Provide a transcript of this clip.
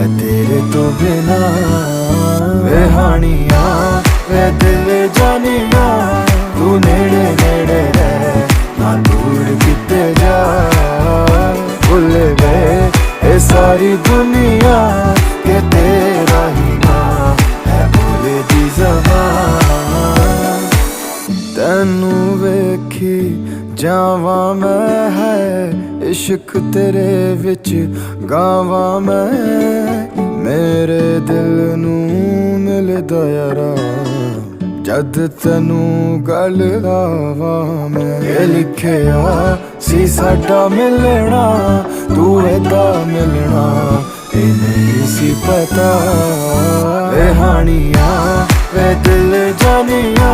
मैं तेरे तो बिना। वे हानिया वे दिल जानिया, तू नेड़े नेड़े रह ना दूर किते जा। भुल गए ये सारी दुनिया के तेरा ही ना है भोले दी ज़बान। तैनू वेखी जावा मैं है इश्क तेरे विच गावा मैं। मेरे दिल नू मिलदा यारा जद तैनू गल लावा मैं। ये लिखिया सी साडा मिलना, तू एदा मिलना ये नहीं सी पता। वे हानिया वे दिल जानिया,